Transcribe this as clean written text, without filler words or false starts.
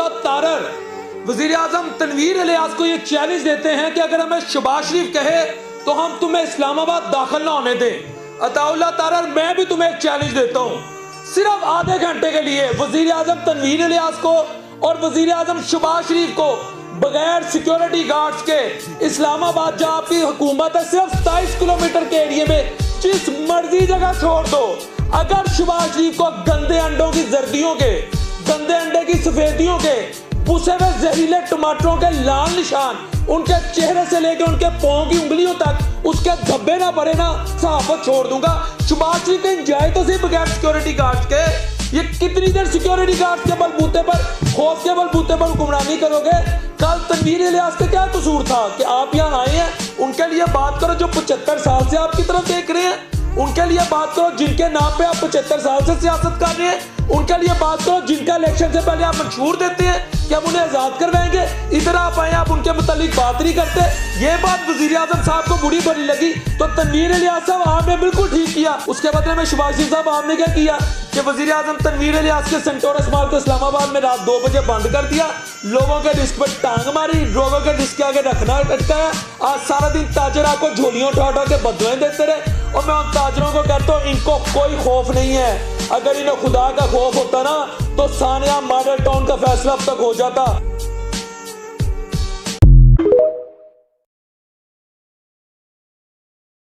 अताउल्लाह तारर वजीर आजम तनवीर इलियास को ये चैलेंज देते हैं कि अगर हमें शहबाज शरीफ कहे तो हम तुम्हें इस्लामाबाद दाखिल ना होने दें। अताउल्लाह तारर, मैं भी तुम्हें एक चैलेंज देता हूँ, सिर्फ आधे घंटे के लिए वजीर आजम तनवीर इलियास को और वजीर आजम शहबाज शरीफ को बगैर सिक्योरिटी गार्ड्स के इस्लामाबाद जहां आपकी हुकूमत है सिर्फ 27 किलोमीटर के एरिया में जिस मर्जी जगह छोड़ दो। अगर शहबाज शरीफ को गंदे अंडों की जर्दियों के, गंदे अंडे की सफेदियों के, पुसे हुए जहरीले टमाटरों के लाल निशान उनके चेहरे से लेकर उनके पांव की उंगलियों तक उसके धब्बे ना पड़े ना, सहाफत छोड़ दूंगा। शहबाज शरीफ कहीं जाए तो सही बगैर सिक्योरिटी गार्ड्स के। ये कितनी देर सिक्योरिटी गार्ड्स के बलबूते पर, खौफ के बलबूते पर हुक्मरानी करोगे? कल तनवीर इलियास का क्या कसूर था कि आप यहाँ आए हैं? उनके लिए बात करो जो 75 साल से आपकी तरफ देख रहे हैं। उनके लिए बात करो जिनके नाम पे आप 75 साल से सियासत कर रहे हैं। उनके लिए बात करो जिनका इलेक्शन से पहले आप मंशूर देते हैं कि हम उन्हें आजाद करवाएंगे। इधर आप आए, आप उनके मुतालिक बात नहीं करते। ये बात वजीर आजम साहब को बुरी भली लगी तो तनवीर इलियास साहब आपने बिल्कुल ठीक किया। उसके बदले में शहबाज शरीफ साहब आपने क्या किया कि वजीर आजम तनवीर इलियास के सेंटोरस मॉल को इस्लामाबाद में रात 2 बजे बंद कर दिया, लोगों के रिस्क पर टांग मारी, लोगों के रिस्क के आगे रखना अटकाया। आज सारा दिन ताजर आपको झोलियों उठा उठा के बदुआएं देते रहे। और मैं उन ताजरों को कहता हूँ इनको कोई खौफ नहीं है। अगर इन्हें खुदा का खौफ होता ना तो सानिया मॉडल टाउन का फैसला अब तक हो जाता।